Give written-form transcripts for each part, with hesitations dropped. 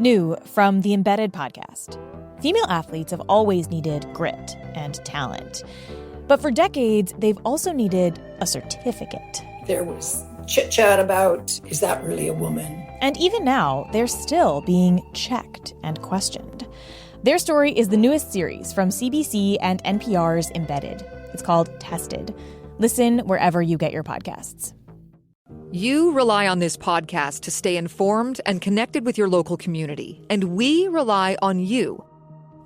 New from the Embedded podcast. Female athletes have always needed grit and talent. But for decades, they've also needed a certificate. There was chit-chat about, is that really a woman? And even now, they're still being checked and questioned. Their story is the newest series from CBC and NPR's Embedded. It's called Tested. Listen wherever you get your podcasts. You rely on this podcast to stay informed and connected with your local community, and we rely on you.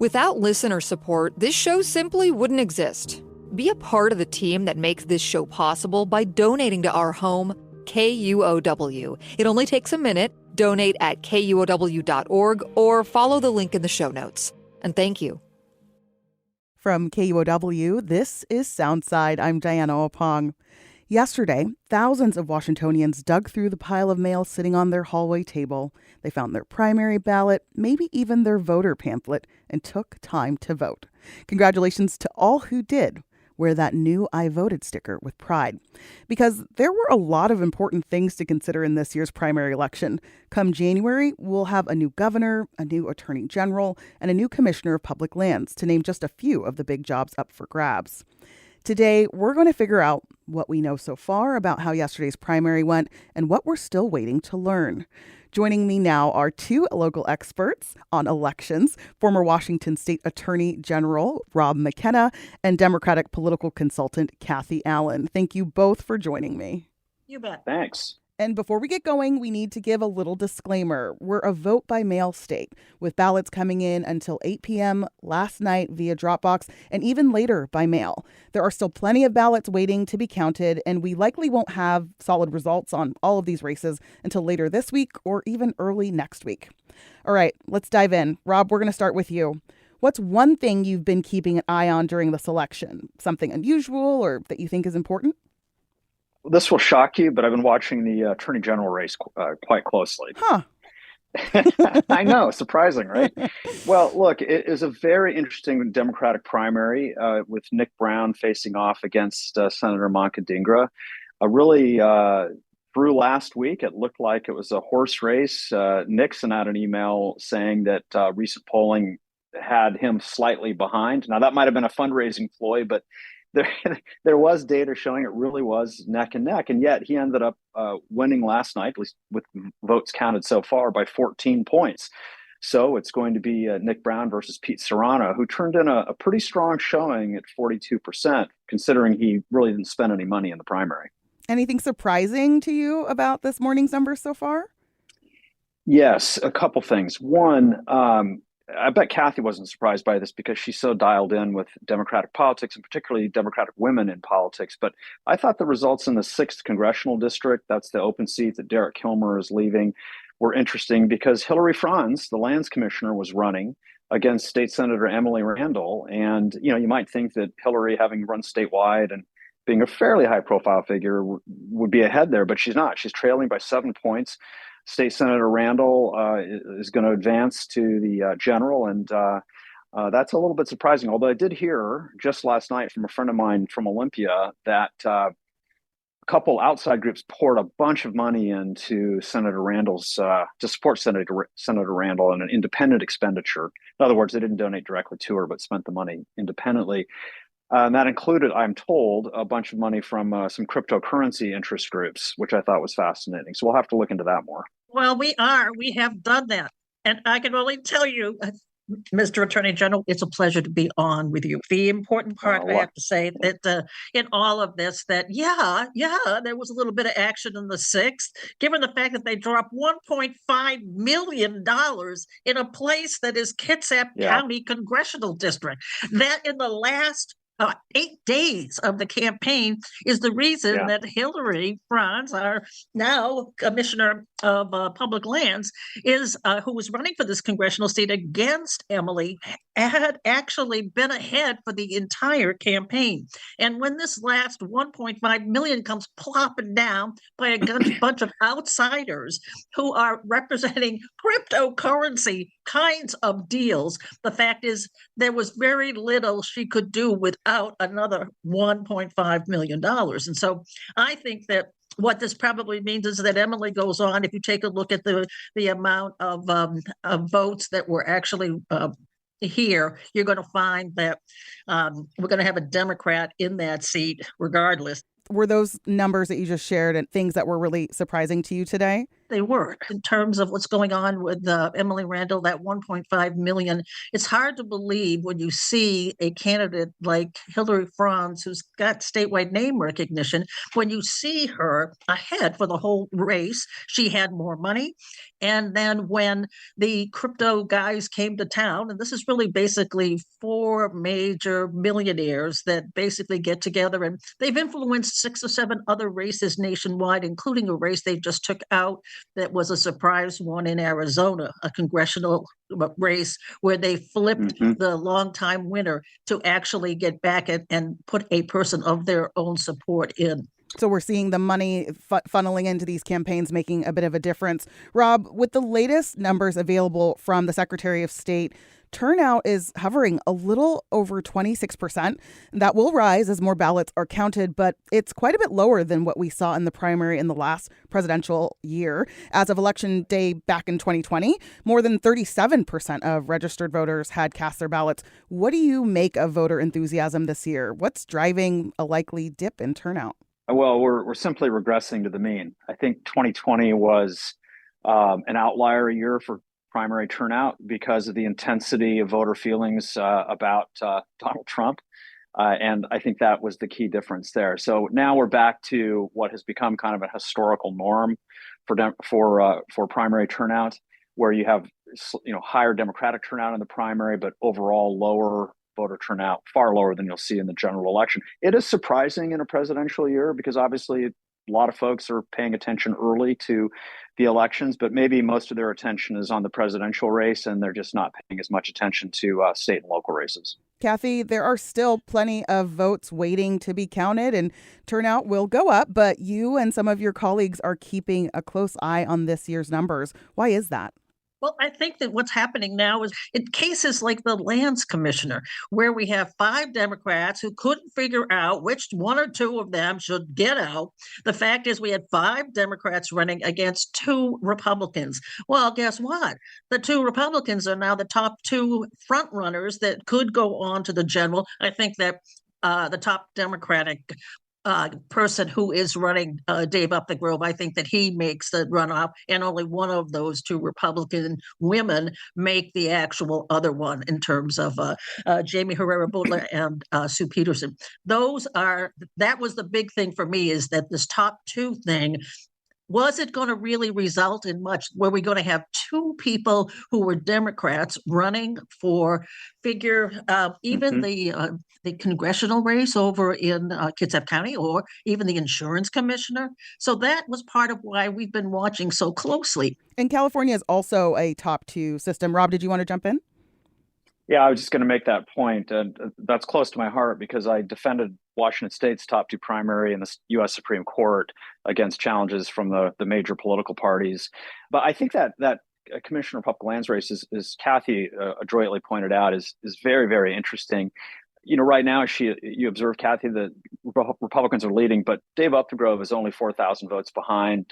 Without listener support, this show simply wouldn't exist. Be a part of the team that makes this show possible by donating to our home, KUOW. It only takes a minute. Donate at KUOW.org or follow the link in the show notes. And thank you. From KUOW, this is Soundside. I'm Diana Opong. Yesterday, thousands of Washingtonians dug through the pile of mail sitting on their hallway table. They found their primary ballot, maybe even their voter pamphlet, and took time to vote. Congratulations to all who did. Wear that new I voted sticker with pride. Because there were a lot of important things to consider in this year's primary election. Come January, we'll have a new governor, a new attorney general, and a new commissioner of public lands, to name just a few of the big jobs up for grabs. Today, we're going to figure out what we know so far about how yesterday's primary went and what we're still waiting to learn. Joining me now are two local experts on elections, former Washington State Attorney General Rob McKenna and Democratic political consultant Cathy Allen. Thank you both for joining me. You bet. Thanks. And before we get going, we need to give a little disclaimer. We're a vote-by-mail state, with ballots coming in until 8 p.m. last night via Dropbox, and even later by mail. There are still plenty of ballots waiting to be counted, and we likely won't have solid results on all of these races until later this week or even early next week. All right, let's dive in. Rob, we're going to start with you. What's one thing you've been keeping an eye on during this election? Something unusual or that you think is important? This will shock you, but I've been watching the Attorney General race quite closely. Huh. I know, surprising, right? Well, look, it is a very interesting Democratic primary with Nick Brown facing off against Senator Moncadingra. Really, through last week, it looked like it was a horse race. Nick sent out an email saying that recent polling had him slightly behind. Now, that might have been a fundraising ploy, but there was data showing it really was neck and neck, and yet he ended up winning last night, at least with votes counted so far, by 14 points. So it's going to be Nick Brown versus Pete Serrano, who turned in a pretty strong showing at 42%, considering he really didn't spend any money in the primary. Anything surprising to you about this morning's numbers so far? Yes, a couple things. One, I bet Cathy wasn't surprised by this because she's so dialed in with Democratic politics and particularly Democratic women in politics. But I thought the results in the 6th congressional district, that's the open seat that Derek Kilmer is leaving, were interesting because Hillary Franz, the lands commissioner, was running against State Senator Emily Randall. And, you know, you might think that Hillary, having run statewide and being a fairly high profile figure, would be ahead there, but she's not. She's trailing by 7 points. State Senator Randall is going to advance to the general, and that's a little bit surprising. Although I did hear just last night from a friend of mine from Olympia that a couple outside groups poured a bunch of money into Senator Randall's to support Senator Randall in an independent expenditure. In other words, they didn't donate directly to her, but spent the money independently. And that included, I'm told, a bunch of money from some cryptocurrency interest groups, which I thought was fascinating. So we'll have to look into that more. Well, we have done that. And I can only tell you, Mr. Attorney General, it's a pleasure to be on with you. The important part, I have to say, that in all of this, that, there was a little bit of action in the 6th, given the fact that they dropped $1.5 million in a place that is Kitsap County Congressional District. That in the last 8 days of the campaign is the reason that Hillary Franz, our now Commissioner of Public Lands, who was running for this congressional seat against Emily, had actually been ahead for the entire campaign. And when this last 1.5 million comes plopping down by a bunch of outsiders who are representing cryptocurrency kinds of deals, the fact is there was very little she could do without another $1.5 million. And so I think that what this probably means is that Emily goes on. If you take a look at the amount of votes that were actually here, you're going to find that we're going to have a Democrat in that seat regardless. Were those numbers that you just shared and things that were really surprising to you today? They were. In terms of what's going on with Emily Randall, that 1.5 million, it's hard to believe when you see a candidate like Hillary Franz, who's got statewide name recognition, when you see her ahead for the whole race, she had more money. And then when the crypto guys came to town, and this is really basically 4 major millionaires that basically get together, and they've influenced 6 or 7 other races nationwide, including a race they just took out that was a surprise one in Arizona, a congressional race where they flipped the longtime winner to actually get back and put a person of their own support in. So we're seeing the money funneling into these campaigns making a bit of a difference. Rob, with the latest numbers available from the Secretary of State, turnout is hovering a little over 26%. That will rise as more ballots are counted, but it's quite a bit lower than what we saw in the primary in the last presidential year. As of Election Day back in 2020, more than 37% of registered voters had cast their ballots. What do you make of voter enthusiasm this year? What's driving a likely dip in turnout? Well, we're simply regressing to the mean. I think 2020 was an outlier year for primary turnout because of the intensity of voter feelings about Donald Trump. And I think that was the key difference there. So now we're back to what has become kind of a historical norm for primary turnout, where you have higher Democratic turnout in the primary, but overall lower voter turnout, far lower than you'll see in the general election. It is surprising in a presidential year because obviously a lot of folks are paying attention early to the elections, but maybe most of their attention is on the presidential race and they're just not paying as much attention to state and local races. Cathy, there are still plenty of votes waiting to be counted and turnout will go up, but you and some of your colleagues are keeping a close eye on this year's numbers. Why is that? Well, I think that what's happening now is in cases like the lands commissioner, where we have 5 Democrats who couldn't figure out which 1 or 2 of them should get out. The fact is we had 5 Democrats running against 2 Republicans. Well, guess what? The 2 Republicans are now the top 2 front runners that could go on to the general. I think that the top Democratic person who is running, Dave Upthegrove, I think that he makes the runoff, and only one of those 2 Republican women make the actual other one in terms of Jamie Herrera Beutler and Sue Peterson. That was the big thing for me, is that this top 2 thing, was it going to really result in much? Were we going to have 2 people who were Democrats running for even the congressional race over in Kitsap County, or even the insurance commissioner? So that was part of why we've been watching so closely. And California is also a top 2 system. Rob, did you want to jump in? Yeah, I was just going to make that point. And that's close to my heart because I defended Washington State's top 2 primary in the U.S. Supreme Court against challenges from the major political parties. But I think that Commissioner of Public Lands race, is Cathy adroitly pointed out, is very, very interesting. Right now, you observe, Cathy, that Republicans are leading, but Dave Upthegrove is only 4,000 votes behind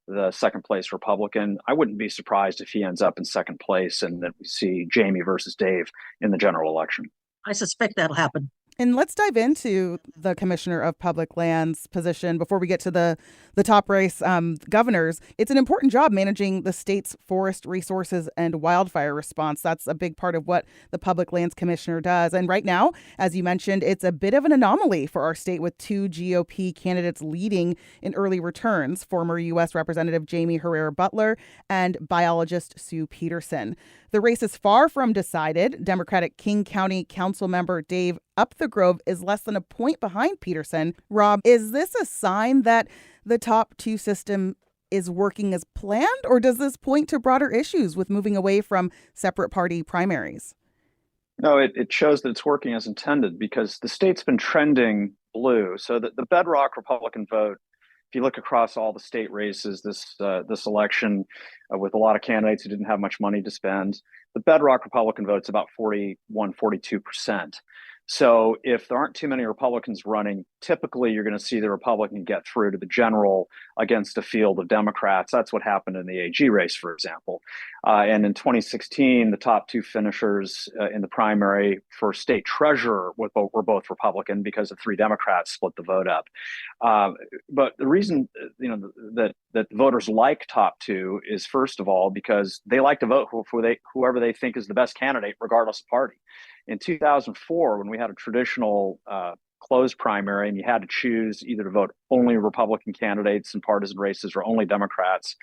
the second place Republican. I wouldn't be surprised if he ends up in second place and that we see Jamie versus Dave in the general election. I suspect that'll happen. And let's dive into the Commissioner of Public Lands position before we get to the top race, governors. It's an important job managing the state's forest resources and wildfire response. That's a big part of what the Public Lands Commissioner does. And right now, as you mentioned, it's a bit of an anomaly for our state with 2 GOP candidates leading in early returns, former U.S. Representative Jamie Herrera Beutler and biologist Sue Peterson. The race is far from decided. Democratic King County Council member Dave Upthegrove is less than a point behind Peterson. Rob, is this a sign that the top 2 system is working as planned, or does this point to broader issues with moving away from separate party primaries? No, it shows that it's working as intended because the state's been trending blue. So that the bedrock Republican vote, if you look across all the state races this election, with a lot of candidates who didn't have much money to spend, the bedrock Republican vote's about 41, 42%. So if there aren't too many Republicans running, typically you're going to see the Republican get through to the general against a field of Democrats. That's what happened in the AG race, for example. And in 2016, the top two finishers in the primary for state treasurer were both Republican because the three Democrats split the vote up. But the reason that voters like top two is, first of all, because they like to vote for whoever they think is the best candidate, regardless of party. In 2004, when we had a traditional closed primary and you had to choose either to vote only Republican candidates in partisan races or only Democrats,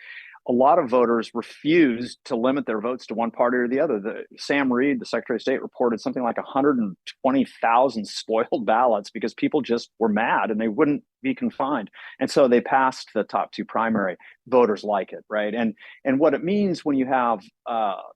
a lot of voters refused to limit their votes to one party or the other. Sam Reed, the Secretary of State, reported something like 120,000 spoiled ballots because people just were mad and they wouldn't be confined. And so they passed the top two primary. Voters like it, right? And what it means when you have,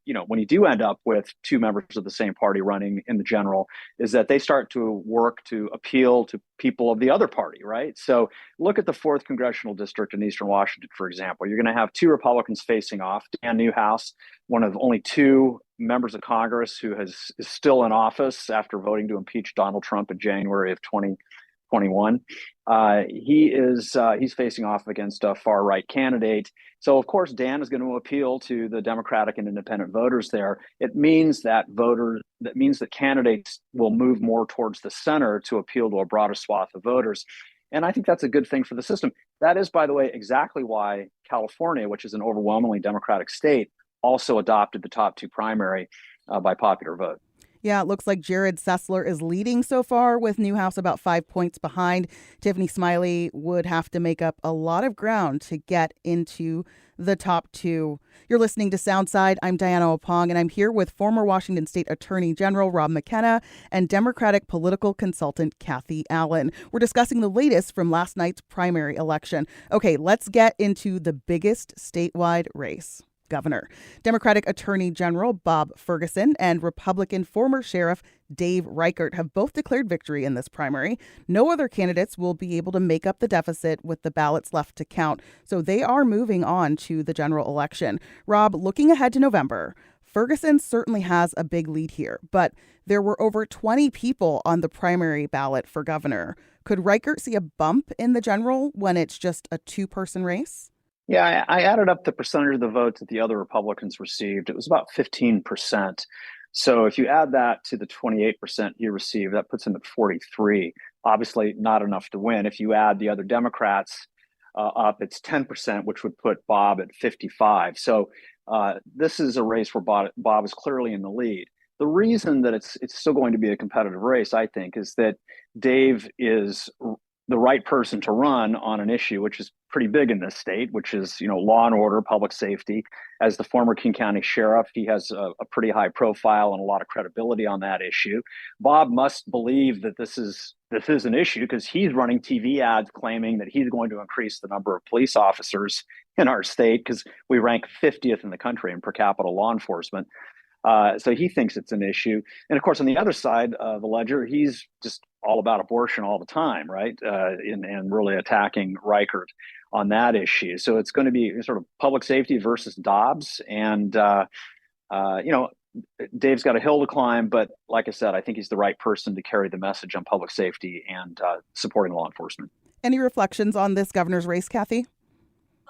when you do end up with two members of the same party running in the general, is that they start to work to appeal to people of the other party, right? So look at the 4th Congressional District in Eastern Washington, for example. You're going to have two Republicans facing off. Dan Newhouse, one of only two members of Congress who is still in office after voting to impeach Donald Trump in January of 2021. He's facing off against a far right candidate. So of course Dan is going to appeal to the Democratic and independent voters there. It means that candidates will move more towards the center to appeal to a broader swath of voters. And I think that's a good thing for the system. That is, by the way, exactly why California, which is an overwhelmingly Democratic state, also adopted the top two primary by popular vote. Yeah, it looks like Jared Sessler is leading so far, with Newhouse about 5 points behind. Tiffany Smiley would have to make up a lot of ground to get into the top two. You're listening to Soundside. I'm Diana Opong, and I'm here with former Washington State Attorney General Rob McKenna and Democratic political consultant Cathy Allen. We're discussing the latest from last night's primary election. Okay, let's get into the biggest statewide race. Governor. Democratic Attorney General Bob Ferguson and Republican former Sheriff Dave Reichert have both declared victory in this primary. No other candidates will be able to make up the deficit with the ballots left to count, so they are moving on to the general election. Rob, looking ahead to November, Ferguson certainly has a big lead here, but there were over 20 people on the primary ballot for governor. Could Reichert see a bump in the general when it's just a two-person race? Yeah, I added up the percentage of the votes that the other Republicans received. It was about 15%. So if you add that to the 28% he received, that puts him at 43. Obviously not enough to win. If you add the other Democrats up, it's 10%, which would put Bob at 55. So this is a race where Bob is clearly in the lead. The reason that it's still going to be a competitive race, I think, is that Dave is the right person to run on an issue which is pretty big in this state, which is, law and order, public safety. As the former King County sheriff, he has a pretty high profile and a lot of credibility on that issue. Bob must believe that this is an issue because he's running TV ads claiming that he's going to increase the number of police officers in our state because we rank 50th in the country in per capita law enforcement. So he thinks it's an issue. And of course, on the other side of the ledger, he's just all about abortion all the time, right? And really attacking Reichert on that issue. So it's going to be sort of public safety versus Dobbs. And, Dave's got a hill to climb. But like I said, I think he's the right person to carry the message on public safety and supporting law enforcement. Any reflections on this governor's race, Cathy?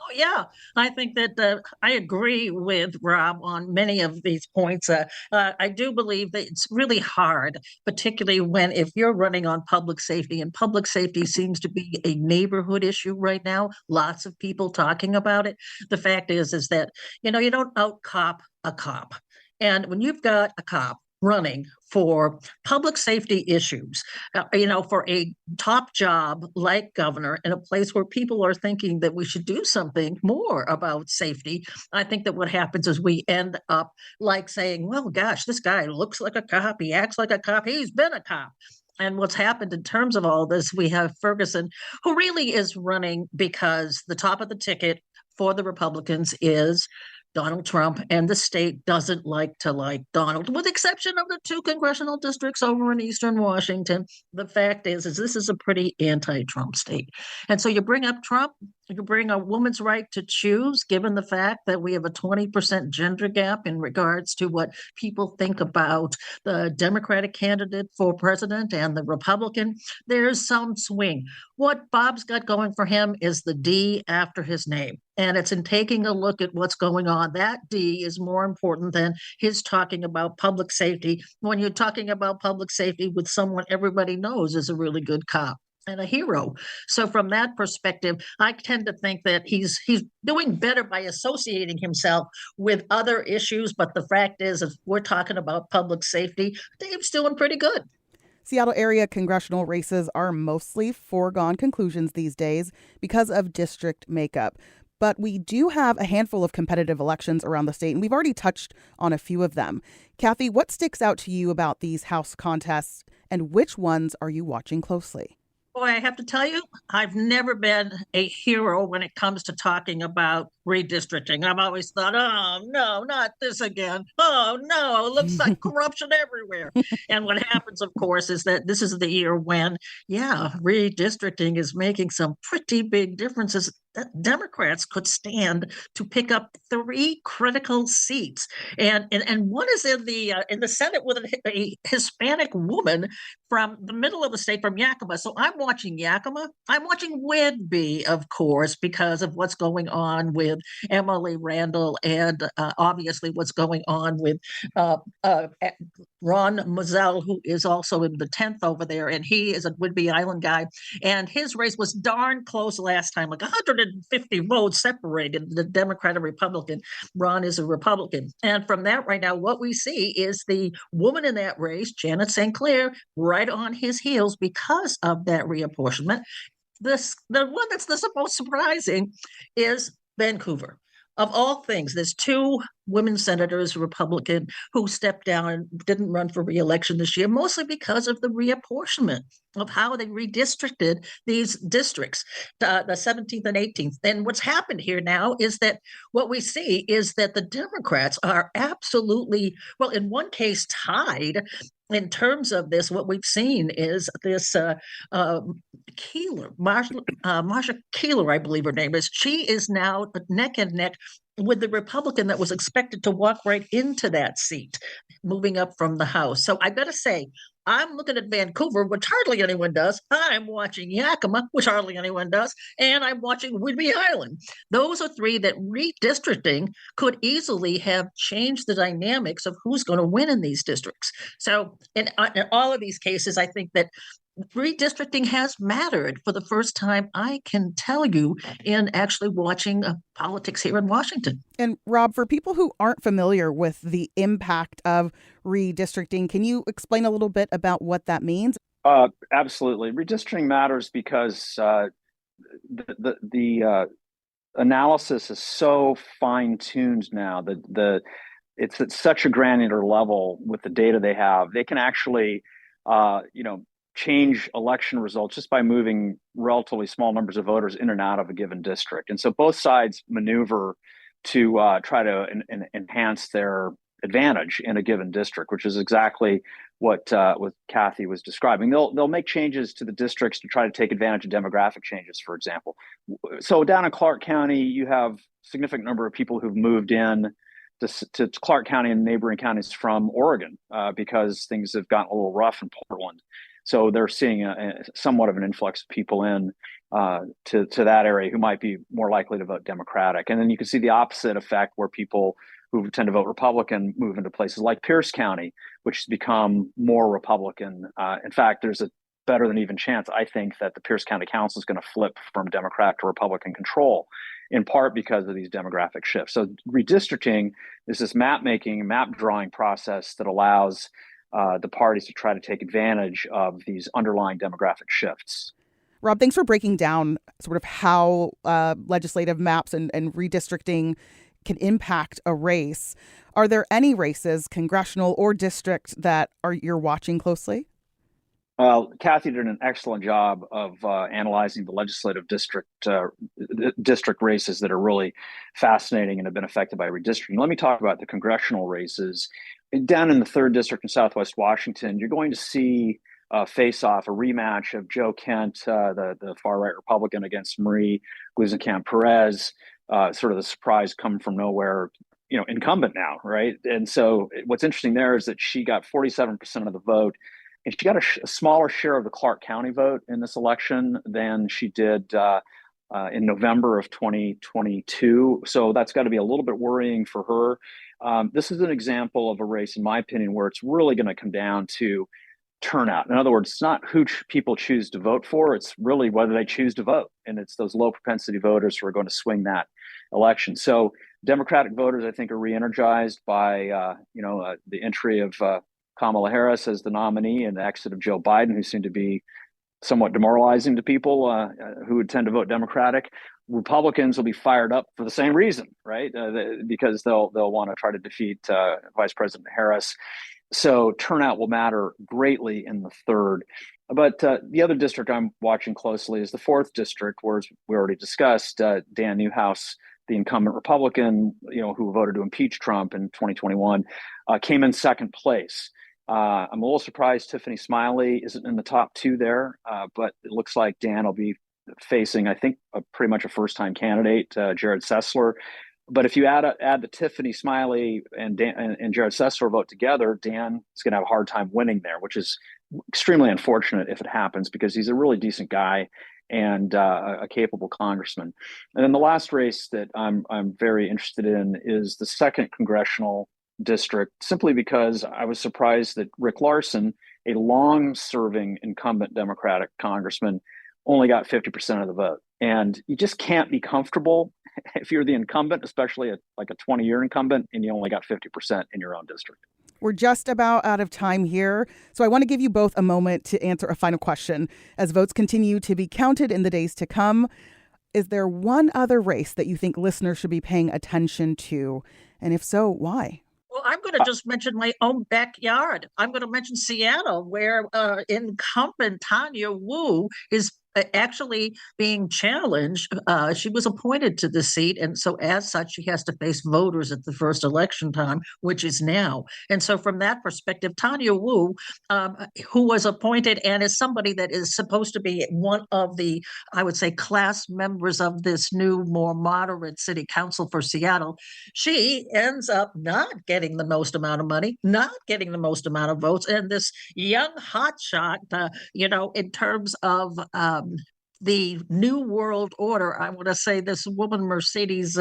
Oh, yeah, I think that I agree with Rob on many of these points. I do believe that it's really hard, particularly if you're running on public safety, and public safety seems to be a neighborhood issue right now. Lots of people talking about it. The fact is that, you don't out-cop a cop. And when you've got a cop running for public safety issues, for a top job like governor in a place where people are thinking that we should do something more about safety, I think that what happens is we end up like saying, well, gosh, this guy looks like a cop. He acts like a cop. He's been a cop. And what's happened in terms of all this, we have Ferguson, who really is running because the top of the ticket for the Republicans is Donald Trump, and the state doesn't like Donald, with exception of the 2 congressional districts over in Eastern Washington. The fact is this is a pretty anti-Trump state. And so you bring up Trump, You bring a woman's right to choose, given the fact that we have a 20% gender gap in regards to what people think about the Democratic candidate for president and the Republican. There's some swing. What Bob's got going for him is the D after his name. And it's in taking a look at what's going on. That D is more important than his talking about public safety when you're talking about public safety with someone everybody knows is a really good cop and a hero. So from that perspective, I tend to think that he's doing better by associating himself with other issues. But the fact is, if we're talking about public safety, Dave's doing pretty good. Seattle area congressional races are mostly foregone conclusions these days because of district makeup. But we do have a handful of competitive elections around the state, and we've already touched on a few of them. Cathy, what sticks out to you about these House contests, and which ones are you watching closely? Boy, I have to tell you, I've never been a hero when it comes to talking about redistricting. I've always thought, oh, no, not this again. Oh, no, it looks like corruption everywhere. And what happens, of course, is that this is the year when, redistricting is making some pretty big differences that Democrats could stand to pick up 3 critical seats, and one is in the Senate with a Hispanic woman from the middle of the state, from Yakima. So I'm watching Yakima. I'm watching Whitby, of course, because of what's going on with Emily Randall, and obviously what's going on with Ron Mizell, who is also in the 10th over there, and he is a Whidbey Island guy. And his race was darn close last time, like 150 votes separated the Democrat and Republican. Ron is a Republican. And from that right now, what we see is the woman in that race, Janet St. Clair, right on his heels because of that reapportionment. The one that's the most surprising is Vancouver. Of all things, there's 2 women senators, Republican, who stepped down and didn't run for re-election this year, mostly because of the reapportionment of how they redistricted these districts, the 17th and 18th. And what's happened here now is that what we see is that the Democrats are absolutely, well, in one case, tied. In terms of this, what we've seen is this Keeler, Marsha Keeler, I believe her name is. She is now neck and neck with the Republican that was expected to walk right into that seat, moving up from the House. So I got to say, I'm looking at Vancouver, which hardly anyone does. I'm watching Yakima, which hardly anyone does. And I'm watching Whidbey Island. Those are 3 that redistricting could easily have changed the dynamics of who's going to win in these districts. So in all of these cases, I think that redistricting has mattered for the first time, I can tell you, in actually watching politics here in Washington. And Rob, for people who aren't familiar with the impact of redistricting, can you explain a little bit about what that means? Absolutely. Redistricting matters because the analysis is so fine-tuned now that it's at such a granular level with the data they have. They can actually, change election results just by moving relatively small numbers of voters in and out of a given district. And so both sides maneuver to try to enhance their advantage in a given district, which is exactly what Cathy was describing. They'll make changes to the districts to try to take advantage of demographic changes, for example. So down in Clark County, you have a significant number of people who've moved in to Clark County and neighboring counties from Oregon because things have gotten a little rough in Portland. So they're seeing somewhat of an influx of people in to that area who might be more likely to vote Democratic. And then you can see the opposite effect where people who tend to vote Republican move into places like Pierce County, which has become more Republican. In fact, there's a better than even chance, I think, that the Pierce County Council is going to flip from Democrat to Republican control, in part because of these demographic shifts. So redistricting is this map drawing process that allows the parties to try to take advantage of these underlying demographic shifts. Rob, thanks for breaking down sort of how legislative maps and redistricting can impact a race. Are there any races, congressional or district, that you're watching closely? Well, Cathy did an excellent job of analyzing the legislative district races that are really fascinating and have been affected by redistricting. Let me talk about the congressional races. Down in the 3rd District in Southwest Washington, you're going to see face-off, a rematch of Joe Kent, the far-right Republican, against Marie Gluesenkamp-Perez, sort of the surprise come from nowhere, incumbent now, right? And so what's interesting there is that she got 47% of the vote, and she got a smaller share of the Clark County vote in this election than she did in November of 2022. So that's got to be a little bit worrying for her. This is an example of a race, in my opinion, where it's really going to come down to turnout. In other words, it's not who people choose to vote for, it's really whether they choose to vote. And it's those low propensity voters who are going to swing that election. So Democratic voters, I think, are re-energized by the entry of Kamala Harris as the nominee and the exit of Joe Biden, who seemed to be somewhat demoralizing to people who would tend to vote Democratic. Republicans will be fired up for the same reason, right? Because they'll want to try to defeat Vice President Harris. So turnout will matter greatly in the third. But the other district I'm watching closely is the 4th district, where we already discussed Dan Newhouse, the incumbent Republican, who voted to impeach Trump in 2021, came in second place. I'm a little surprised Tiffany Smiley isn't in the top 2 there, but it looks like Dan will be facing, I think, pretty much a first-time candidate, Jared Sessler. But if you add the Tiffany Smiley and Jared Sessler vote together, Dan is going to have a hard time winning there, which is extremely unfortunate if it happens, because he's a really decent guy and a capable congressman. And then the last race that I'm very interested in is the 2nd congressional district, simply because I was surprised that Rick Larson, a long-serving incumbent Democratic congressman, only got 50% of the vote. And you just can't be comfortable if you're the incumbent, especially like a 20-year incumbent, and you only got 50% in your own district. We're just about out of time here, so I want to give you both a moment to answer a final question. As votes continue to be counted in the days to come, is there one other race that you think listeners should be paying attention to? And if so, why? Well, I'm going to just mention my own backyard. I'm going to mention Seattle, where incumbent Tanya Wu is actually being challenged. She was appointed to the seat, and so as such, she has to face voters at the first election time, which is now. And so from that perspective, Tanya Wu, who was appointed and is somebody that is supposed to be one of the, I would say, class members of this new, more moderate city council for Seattle, she ends up not getting the most amount of money, not getting the most amount of votes. And this young hotshot, in terms of the New World Order, I want to say this woman, Mercedes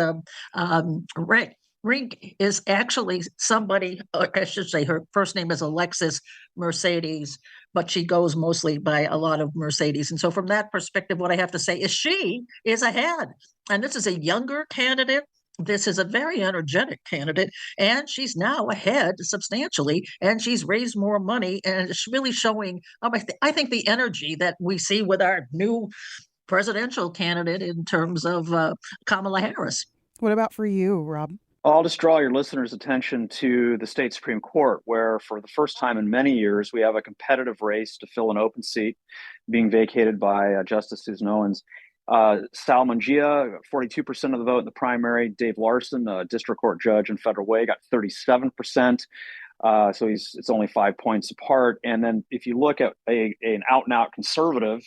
Rink, is actually somebody, I should say her first name is Alexis Mercedes, but she goes mostly by a lot of Mercedes. And so from that perspective, what I have to say is she is ahead. And this is a younger candidate. This is a very energetic candidate, and she's now ahead substantially, and she's raised more money, and it's really showing, I think, the energy that we see with our new presidential candidate in terms of Kamala Harris. What about for you, Rob? I'll just draw your listeners' attention to the state Supreme Court, where for the first time in many years, we have a competitive race to fill an open seat being vacated by Justice Susan Owens. Sal Mangia, 42% of the vote in the primary. Dave Larson, a district court judge in Federal Way, got 37%. So it's only 5 points apart. And then if you look at an out-and-out conservative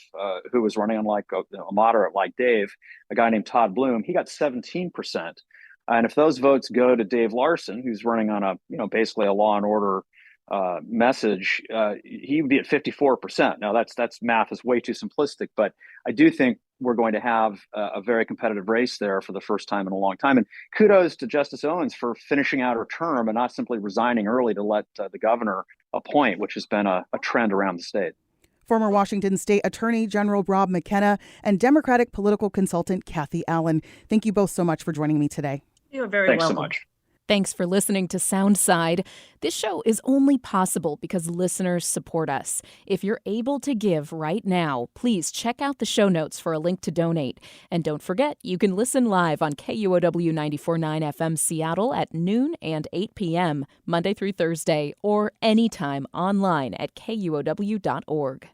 who was running on like a moderate like Dave, a guy named Todd Bloom, he got 17%. And if those votes go to Dave Larson, who's running on basically a law and order message, he would be at 54%. Now that's math is way too simplistic, but I do think we're going to have a very competitive race there for the first time in a long time. And kudos to Justice Owens for finishing out her term and not simply resigning early to let the governor appoint, which has been a trend around the state. Former Washington State Attorney General Rob McKenna and Democratic political consultant Cathy Allen. Thank you both so much for joining me today. You're very welcome. welcome. So much. Thanks for listening to Soundside. This show is only possible because listeners support us. If you're able to give right now, please check out the show notes for a link to donate. And don't forget, you can listen live on KUOW 94.9 FM Seattle at noon and 8 p.m., Monday through Thursday, or anytime online at KUOW.org.